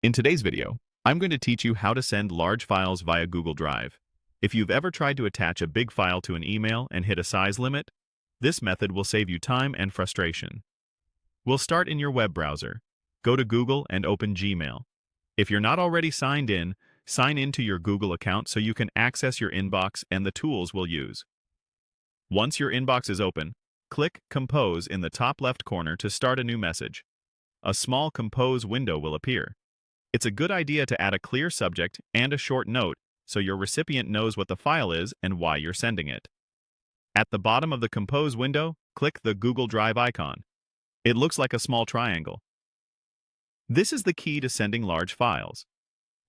In today's video, I'm going to teach you how to send large files via Google Drive. If you've ever tried to attach a big file to an email and hit a size limit, this method will save you time and frustration. We'll start in your web browser. Go to Google and open Gmail. If you're not already signed in, sign into your Google account so you can access your inbox and the tools we'll use. Once your inbox is open, click Compose in the top left corner to start a new message. A small Compose window will appear. It's a good idea to add a clear subject and a short note so your recipient knows what the file is and why you're sending it. At the bottom of the Compose window, click the Google Drive icon. It looks like a small triangle. This is the key to sending large files.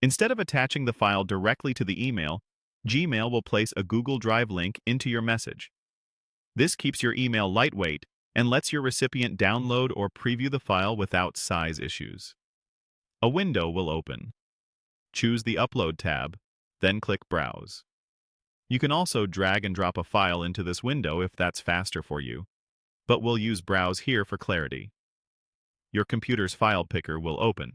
Instead of attaching the file directly to the email, Gmail will place a Google Drive link into your message. This keeps your email lightweight and lets your recipient download or preview the file without size issues. A window will open. Choose the Upload tab, then click Browse. You can also drag and drop a file into this window if that's faster for you, but we'll use Browse here for clarity. Your computer's file picker will open.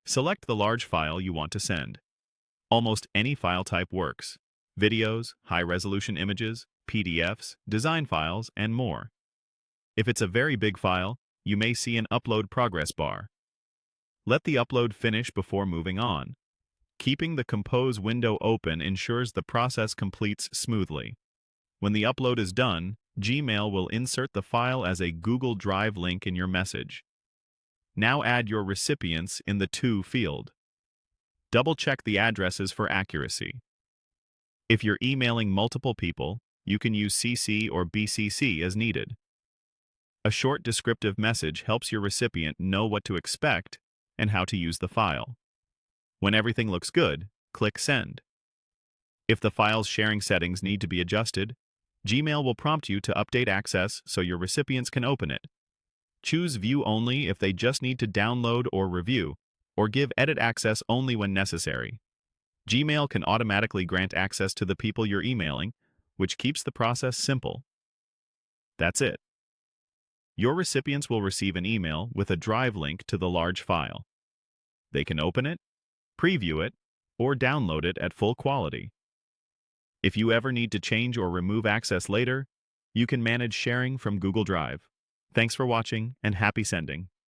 Select the large file you want to send. Almost any file type works: videos, high-resolution images, PDFs, design files, and more. If it's a very big file, you may see an Upload progress bar. Let the upload finish before moving on. Keeping the Compose window open ensures the process completes smoothly. When the upload is done, Gmail will insert the file as a Google Drive link in your message. Now add your recipients in the To field. Double-check the addresses for accuracy. If you're emailing multiple people, you can use CC or BCC as needed. A short descriptive message helps your recipient know what to expect and how to use the file. When everything looks good, click Send. If the file's sharing settings need to be adjusted, Gmail will prompt you to update access so your recipients can open it. Choose View Only if they just need to download or review, or give edit access only when necessary. Gmail can automatically grant access to the people you're emailing, which keeps the process simple. That's it. Your recipients will receive an email with a Drive link to the large file. They can open it, preview it, or download it at full quality. If you ever need to change or remove access later, you can manage sharing from Google Drive. Thanks for watching and happy sending.